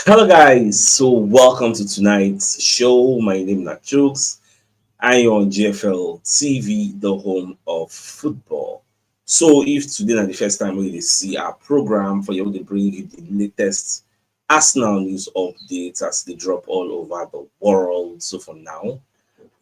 Hello, guys. So, welcome to tonight's show. My name is CHUKS. I'm on GFL TV, the home of football. So, if today is the first time we see our program for you to bring you the latest Arsenal news updates as they drop all over the world. So, for now,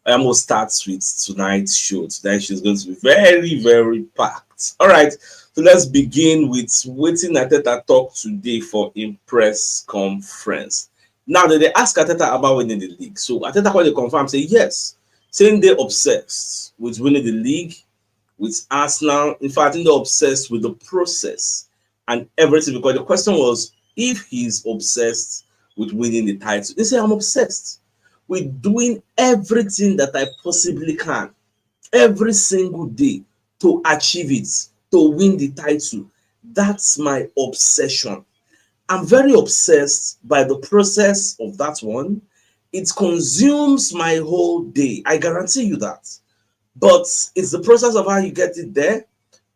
I am going to start with tonight's show. Tonight's show is going to be very, very packed. All right. So let's begin with waiting Arteta talk today for in press conference. Now that they ask Arteta about winning the league, so Arteta when they confirm say yes, saying they're obsessed with winning the league with Arsenal. In fact, I think they're obsessed with the process and everything because the question was if he's obsessed with winning the title. They say I'm obsessed with doing everything that I possibly can every single day to achieve it, to win the title. That's my obsession. I'm very obsessed by the process of that one. It consumes my whole day. I guarantee you that. But it's the process of how you get it there.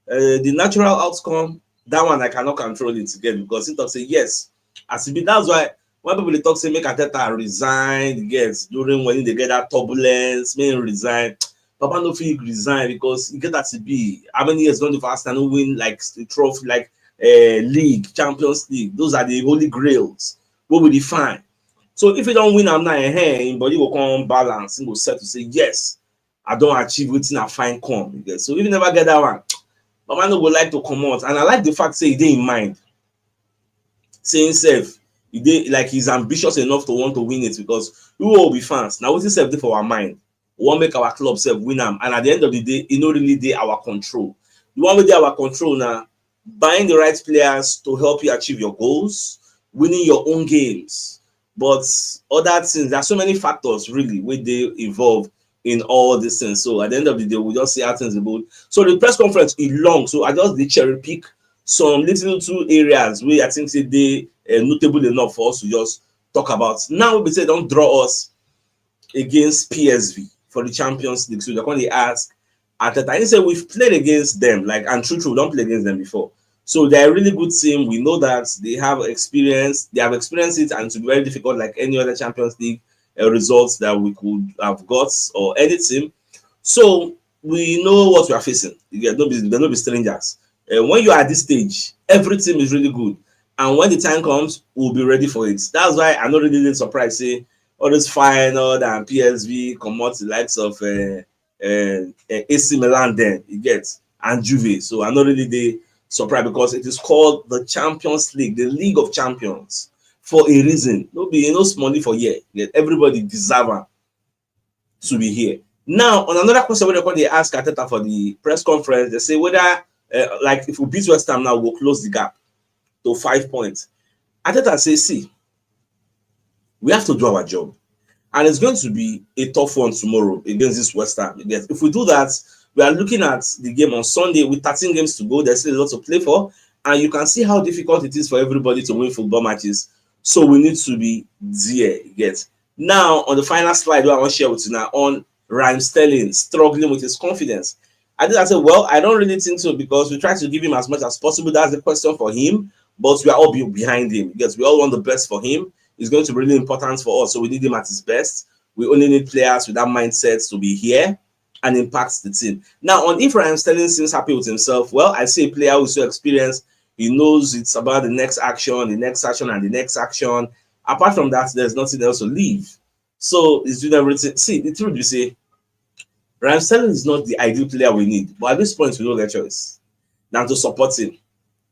The natural outcome, that one I cannot control it again because it talks say yes. As it be, that's why when people talk say make Arteta resign, yes, during when they get that turbulence, may resign. Papa no fit resign because he get that to be how many years don't the fast and win like the trophy like league, Champions League. Those are the holy grails. What will define? So if you don't win, I'm not a hand, but you will come balance and go set to say yes, I don't achieve within a fine come. So if you never get that one, Mama no go like to come out. And I like the fact say he did in mind. Saying self, he did like he's ambitious enough to want to win it because we will be fans. Now what's self for our mind? We want make our club self win them. And at the end of the day, it not really dey our control. The one with our control now, buying the right players to help you achieve your goals, winning your own games. But other things, there are so many factors really where they involve in all these things. So at the end of the day, we just see how things about. So the press conference is long. So I just did cherry pick some little two areas where I think say they notable enough for us to just talk about. Now we say don't draw us against PSV for the Champions League. So they're going to ask Arteta. He said we've played against them, like and true, we don't play against them before. So they're a really good team. We know that they have experience, they have experienced it, and to be very difficult like any other Champions League results that we could have got or any team. So we know what we are facing. They're not be strangers. When you are at this stage, every team is really good. And when the time comes, we'll be ready for it. That's why I'm not really surprised. Say all this final than PSV come out the likes of AC Milan then you get and Juve. So I'm not really surprised because it is called the Champions League, the League of Champions, for a reason. No be no money for year. Yet everybody deserve to be here. Now, on another question, when they ask Arteta for the press conference, they say whether like if we beat West Ham now, we'll close the gap to 5 points. Arteta says, see, we have to do our job. And it's going to be a tough one tomorrow against this West Ham. If we do that, we are looking at the game on Sunday with 13 games to go. There's still a lot to play for. And you can see how difficult it is for everybody to win football matches. So we need to be there. Now, on the final slide, I want to share with you now on Raheem Sterling struggling with his confidence. I said, well, I don't really think so because we try to give him as much as possible. That's the question for him. But we are all behind him. We all want the best for him. It's going to be really important for us. So we need him at his best. We only need players with that mindset to be here and impact the team. Now, on if Raheem Sterling seems happy with himself, well, I see a player who's so experienced. He knows it's about the next action, the next action, and the next action. Apart from that, there's nothing else to leave. So he's doing everything. See, the truth we say, Raheem Sterling is not the ideal player we need. But at this point, we don't get choice than to support him,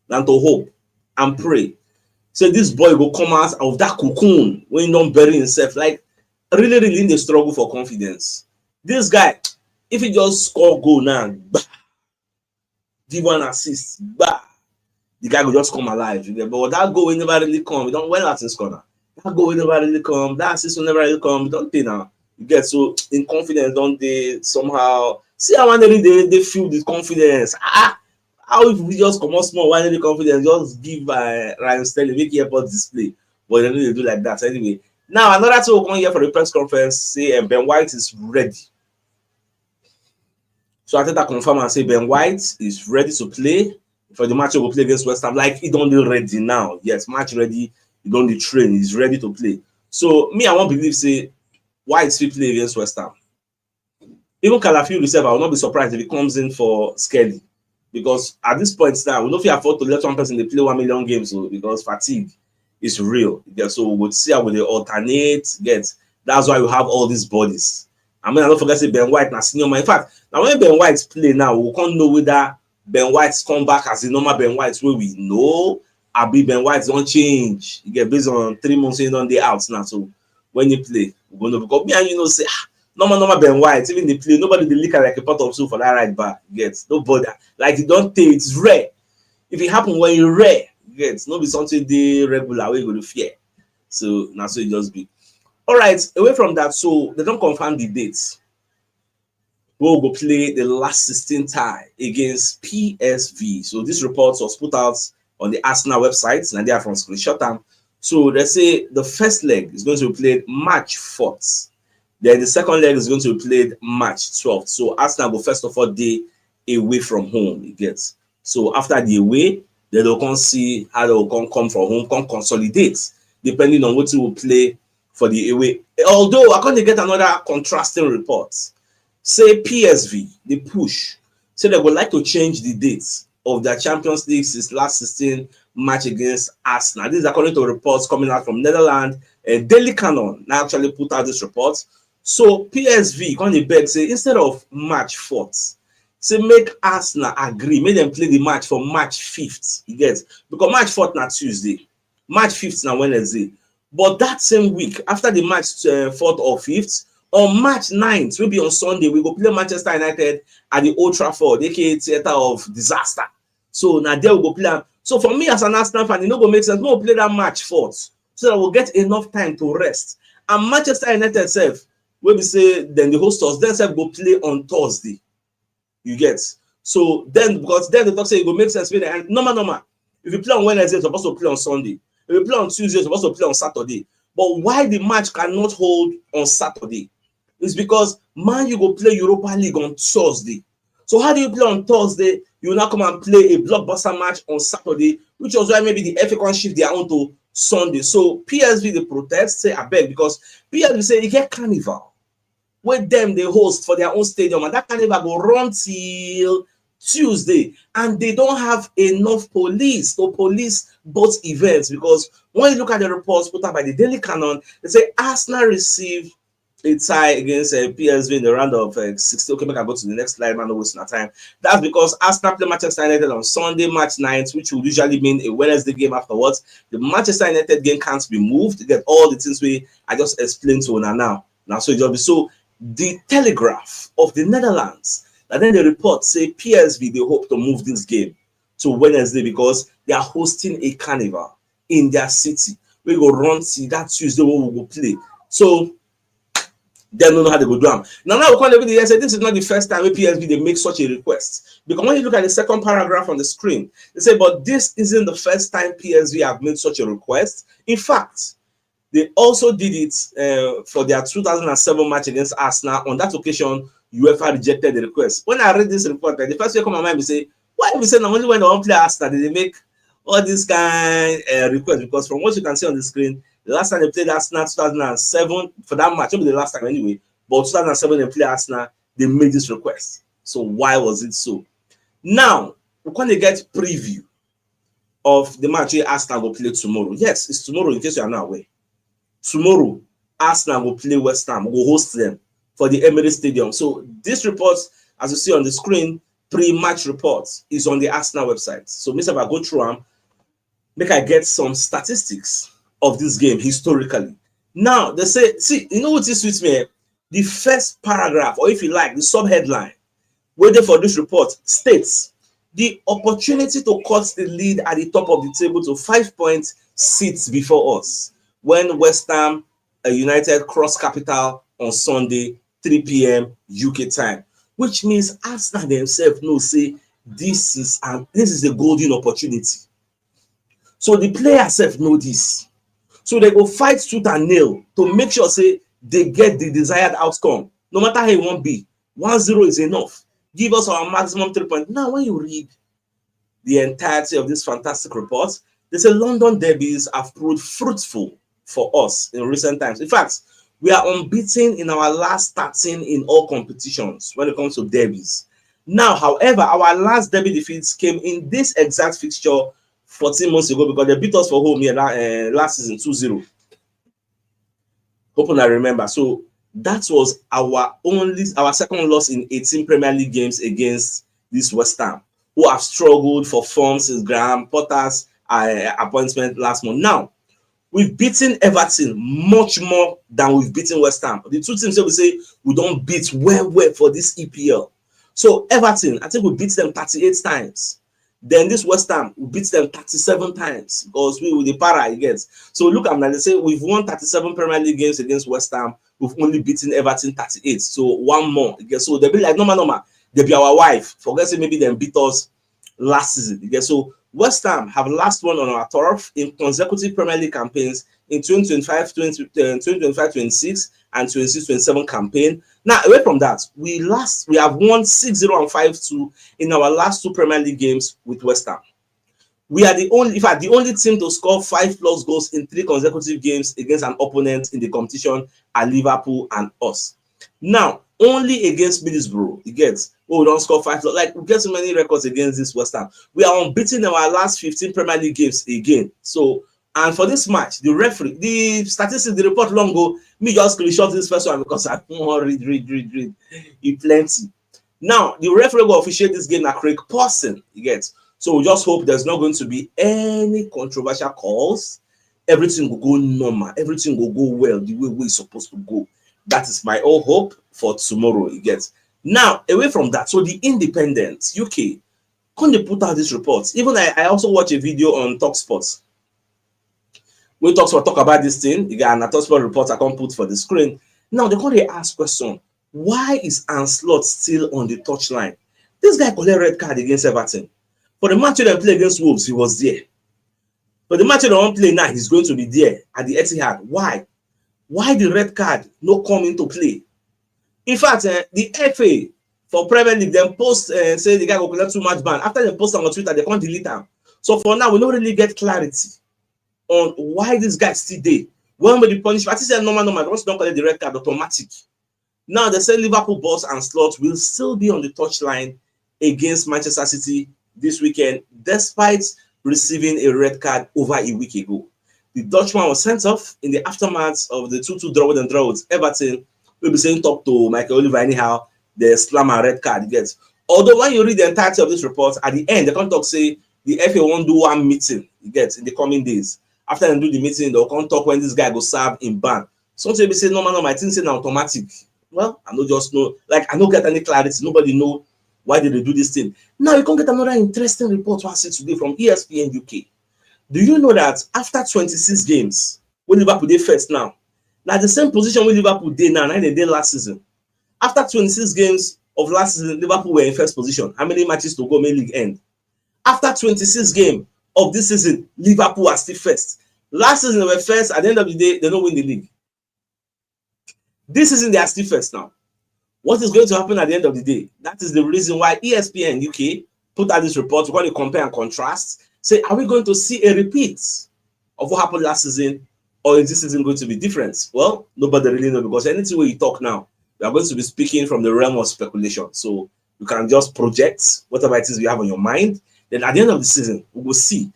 than to hope and pray. So this boy will come out of that cocoon when he don't bury himself. Like really in the struggle for confidence. This guy, if he just score goal now, bah, give one assist, bah, the guy will just come alive. But that goal will never really come. We don't well at his corner. That goal will never really come. That assist will never really come. Don't they now? You get so in confidence, don't they somehow see how they feel this confidence. How if we just come out small, why any confidence, just give Raheem Sterling, make airport display. But they don't really do like that anyway. Now, another thing we'll come here for the press conference, say Ben White is ready. So Arteta confirm and say Ben White is ready to play for the match we will play against West Ham. Like he don't be ready now. Yes, match ready. He don't dey train. He's ready to play. So me, I won't believe say White fit play against West Ham. Even Calafield himself, I will not be surprised if he comes in for Skelly, because at this point now, we don't feel afford to let one person they play 1 million games, so because fatigue is real. Yeah, so we'll see how they alternate. Get that's why we have all these bodies. I mean, I don't forget say Ben White now senior man. In fact, now when Ben White play now, we can't know whether Ben White's come back as the normal Ben White where we know. I be Ben White don't change. You get based on 3 months in on the outs now. So when you play, we're gonna because me and you know say normal Ben White, even they play, nobody they lick like a pot of soup for that right back. Get nobody like you don't take it's rare. If it happen when you're rare, get no be something they regular we go to fear. So now so it just be. All right, away from that, so they don't confirm the dates. We'll go play the last 16 tie against PSV. So this report was put out on the Arsenal website, and they are from screenshot them. So they say the first leg is going to be played March 4th. Then the second leg is going to be played March 12th. So Arsenal will first of all day away from home. It gets so after the away, they will come see how they will come from home, come consolidate, depending on what you will play for the away. Although I can't get another contrasting report. Say PSV, the push. Say they would like to change the dates of their Champions League since last 16 match against Arsenal. This is according to reports coming out from Netherlands. Daily Canon now actually put out this report. So PSV on the beg say instead of March 4th, say make Arsenal agree, make them play the match for March 5th. You get because March 4th na Tuesday, March 5th na Wednesday. But that same week, after the match 4th or 5th, on March 9th, maybe on Sunday, we go play Manchester United at the Old Trafford, aka Theatre of Disaster. So now there we go play. So for me as an Arsenal fan, it no go make sense. We'll play that match 4th, so that we'll get enough time to rest. And Manchester United self, when we say then the hosters, then self go play on Thursday. You get so then because then the talk say it will make sense. And normal. If you play on Wednesday, you're supposed to play on Sunday. If you play on Tuesday, you're supposed to play on Saturday. But why the match cannot hold on Saturday? It's because Man you go play Europa League on Thursday. So how do you play on Thursday? You will now come and play a blockbuster match on Saturday, which was why maybe the FA can shift their own to Sunday. So PSV they protest, say I beg, because PSV say you get carnival where them they host for their own stadium, and that carnival go run till Tuesday, and they don't have enough police to police both events. Because when you look at the reports put out by the Daily Canon, they say Arsenal received a tie against PSV in the round of 16. Okay, make I go to the next slide, man, no wasting our time. That's because Arsenal play Manchester United on Sunday, March 9th, which would usually mean a Wednesday game afterwards. The Manchester United game can't be moved to get all the things I just explained to you now. So it just be so the Telegraph of the Netherlands, and then the report say PSV they hope to move this game to Wednesday because they are hosting a carnival in their city. We go run see that Tuesday when we go play. So they don't know how they go do them. Now we can't even say this is not the first time PSV they make such a request. Because when you look at the second paragraph on the screen, they say, but this isn't the first time PSV have made such a request. In fact, they also did it for their 2007 match against Arsenal. On that occasion, UEFA rejected the request. When I read this report, the first thing come to my mind is say, why we say only when they want to play Arsenal did they make all this kind requests? Because from what you can see on the screen, the last time they played Arsenal 2007 for that match, maybe the last time anyway, but 2007 they played Arsenal, they made this request. So why was it so? Now we're going to get preview of the match Arsenal will play tomorrow. Yes, it's tomorrow in case you are not aware. Tomorrow, Arsenal will play West Ham, will host them for the Emirates Stadium. So this report, as you see on the screen, pre-match report is on the Arsenal website. So if I go through them, make I get some statistics of this game historically. Now they say, see, you know what this suits me? The first paragraph, or if you like, the sub-headline, waiting for this report states the opportunity to cut the lead at the top of the table to 5 points sits before us when West Ham United cross capital on Sunday, 3 p.m. UK time, which means Arsenal themselves know say this is a golden opportunity. So the players self know this. So they go fight tooth and nail to make sure say they get the desired outcome. No matter how it won't be. 1-0 is enough. Give us our maximum 3 points. Now, when you read the entirety of this fantastic report, They say London derbies have proved fruitful for us in recent times. In fact, we are unbeaten in our last 13 in all competitions when it comes to derbies. Now, however, our last derby defeats came in this exact fixture 14 months ago because they beat us for home here last season 2-0. Hoping I remember. So that was our second loss in 18 Premier League games against this West Ham, who have struggled for form since Graham Potter's appointment last month. Now, we've beaten Everton much more than we've beaten West Ham. The two teams that we say we don't beat well for this EPL. So Everton, I think we beat them 38 times. Then this West Ham, we beat them 37 times because we with the para it gets. So look at them, they say we've won 37 Premier League games against West Ham. We've only beaten Everton 38. So one more. So they'll be like, normal. They'll be our wife. Forget say maybe they beat us last season. So West Ham have last won on our turf in consecutive Premier League campaigns in 2025-26 and 26-27 campaign. Now, away from that, we have won 6-0 and 5-2 in our last two Premier League games with West Ham. We are the only team to score 5+ goals in 3 consecutive games against an opponent in the competition at Liverpool and us. Now, only against Middlesbrough, we don't score 5. Like, we get so many records against this West Ham. We are unbeaten in our last 15 Premier League games again. So, and for this match, the referee, the statistics, the report long go, me just screenshot this first one because I don't want to read. It plenty. Now, the referee will officiate this game na Craig Pawson, So we just hope there's not going to be any controversial calls. Everything will go normal. Everything will go well the way we're supposed to go. That is my whole hope for tomorrow. Now, away from that, so the Independent UK, can they put out this report? Even I also watch a video on TalkSport. When TalkSport talk about this thing, you got an TalkSport report I can't put for the screen. Now they ask question: why is Anslot still on the touchline? This guy got a red card against Everton. For the match they play against Wolves, he was there. For the match they don't play now, he's going to be there at the Etihad. Why? Why the red card not come into play? In fact, the FA for Premier League then post say the guy will collect 2 match ban. After they post on Twitter, they can't delete him. So for now, we don't really get clarity on why this guy still there. When will the punishment? I think normal. Once don't collect the red card, automatic. Now they say Liverpool boss and Slot will still be on the touchline against Manchester City this weekend, despite receiving a red card over a week ago. The Dutchman was sent off in the aftermath of the 2-2 draw with Everton. We'll be saying talk to Michael Oliver anyhow. The slam and red card gets. Although when you read the entirety of this report, at the end, they can't talk say the FA won't do one meeting in the coming days. After they do the meeting, they'll come talk when this guy go serve in ban. Something be say no, I think it's automatic. Well, I don't just know. Like I don't get any clarity. Nobody know why did they do this thing. Now you can get another interesting report I see today from ESPN UK. Do you know that after 26 games, when Liverpool did first now the same position when Liverpool did now, they did last season. After 26 games of last season, Liverpool were in first position. How many matches to go main league end? After 26 games of this season, Liverpool are still first. Last season they were first. At the end of the day, they don't win the league. This season they are still first now. What is going to happen at the end of the day? That is the reason why ESPN UK put out this report. We're going to compare and contrast. Say, are we going to see a repeat of what happened last season, or is this season going to be different? Well, nobody really knows, because anything where you talk now, we are going to be speaking from the realm of speculation. So you can just project whatever it is you have on your mind. Then at the end of the season, we will see.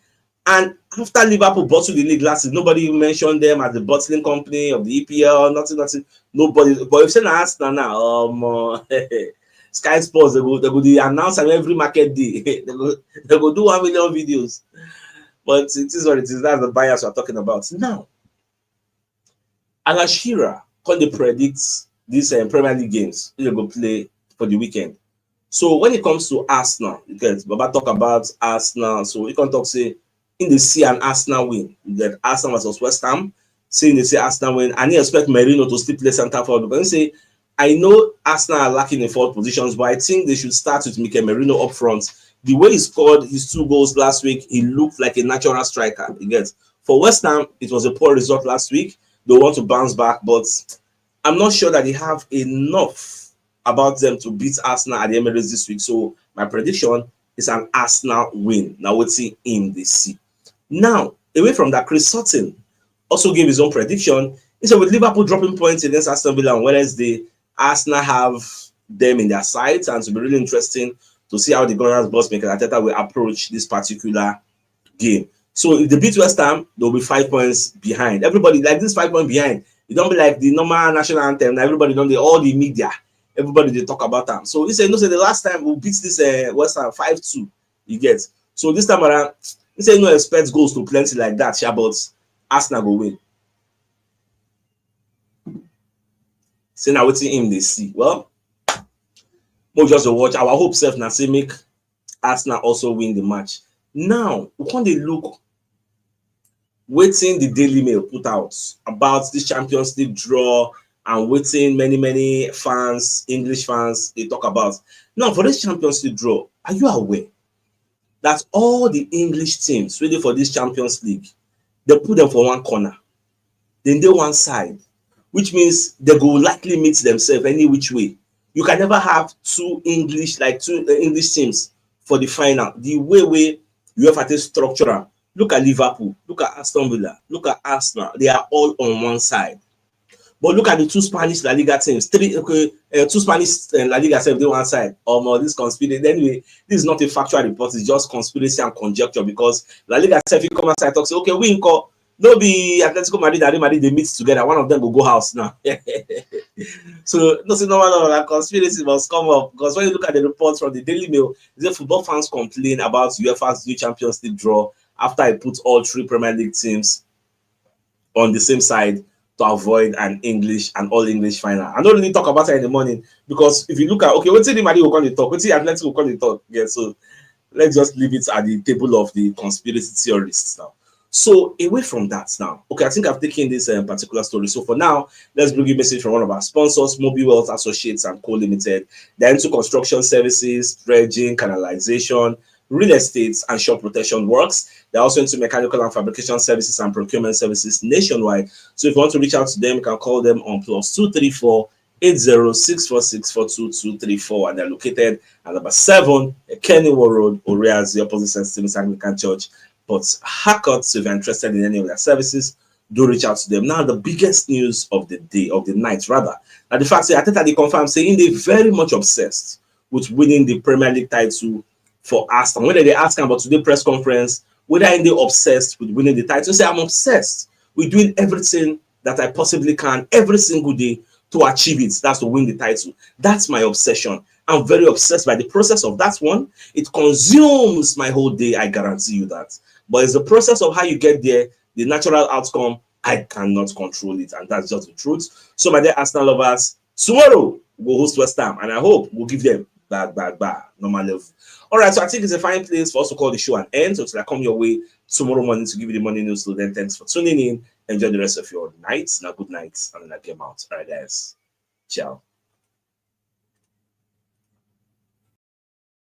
And after Liverpool bottled the league last season, nobody mentioned them as the bottling company of the EPL, nothing. Nobody. But if you say Arsenal now, Sky Sports, they go announce on every market day. they go do 1 million videos. But it is what it is. That's the bias we're talking about. Now, Alan Shearer can predict these Premier League games they go play for the weekend. So when it comes to Arsenal, you get Baba talk about Arsenal. So you can talk say in the see an Arsenal win. You get Arsenal versus West Ham. Saying they say Arsenal win, and you expect Merino to still play centre forward. Because they say, I know Arsenal are lacking in forward positions, but I think they should start with Mikel Merino up front. The way he scored his 2 goals last week, he looked like a natural striker. You get for West Ham, it was a poor result last week. They want to bounce back, but I'm not sure that they have enough about them to beat Arsenal at the Emirates this week. So my prediction is an Arsenal win. Now we'll see in the sea. Now, away from that, Chris Sutton also gave his own prediction. He said with Liverpool dropping points against Aston Villa on Wednesday, Arsenal have them in their sights, and it will be really interesting to see how the Gunners boss Mikel Arteta will approach this particular game. So if they beat West Ham, they'll be 5 points behind. Everybody like this 5 points behind. It don't be like the normal national anthem. Now everybody don't all the media, everybody they talk about them. So he said, no, say the last time we beat this West Ham 5-2, you get. So this time around, he said no expect goals to plenty like that, yeah, but Arsenal go win. Say now waiting him they see. Well, we'll just watch. Our hope self now say make Arsenal also win the match. Now we can't look waiting the Daily Mail put out about this Champions League draw and waiting many fans, English fans, they talk about. Now for this Champions League draw, are you aware that all the English teams ready for this Champions League, they put them for one corner, then they one side, which means they go likely meet themselves any which way. You can never have two English teams for the final. The way you have to structure them. Look at Liverpool, look at Aston Villa, look at Arsenal. They are all on one side. But look at the two Spanish La Liga teams. Two Spanish La Liga teams on one side. This conspiracy. Anyway, this is not a factual report. It's just conspiracy and conjecture because La Liga teams come outside talk say, okay, we call. No be Atletico Madrid and Real Madrid they meet together. One of them will go house now. So no conspiracy must come up because when you look at the reports from the Daily Mail, the football fans complain about UEFA's new Champions League draw after I put all three Premier League teams on the same side to avoid an English and all English final. I don't really talk about it in the morning because if you look at what's the Madrid will come to talk, what's the Atletico will come to talk. Yeah, so let's just leave it at the table of the conspiracy theorists now. So away from that now, okay, I think I've taken this particular story. So for now, let's bring you a message from one of our sponsors, Mobile Wealth Associates and Co. Limited. They're into construction services, dredging, canalization, real estate, and shore protection works. They're also into mechanical and fabrication services and procurement services nationwide. So if you want to reach out to them, you can call them on +234 8064642234, and they're located at number 7 Kennywood Road, Orias, the opposite St. Stephen's Anglican Church, Port Harcourt. So if you're interested in any of their services, do reach out to them. Now, the biggest news of the day, of the night rather, now the fact that Arteta they confirmed saying they're very much obsessed with winning the Premier League title for Arsenal. When they ask about today's press conference, whether they obsessed with winning the title, say I'm obsessed with doing everything that I possibly can every single day to achieve it. That's to win the title. That's my obsession. I'm very obsessed by the process of that one. It consumes my whole day, I guarantee you that. But it's the process of how you get there, the natural outcome, I cannot control it. And that's just the truth. So my dear Arsenal lovers, tomorrow we'll host West Ham, and I hope we'll give them normal level. All right, so I think it's a fine place for us to call the show an end. So till I come your way tomorrow morning to give you the morning news. So then thanks for tuning in. Enjoy the rest of your night. Now, good night, and then I came out. All right, guys. Ciao.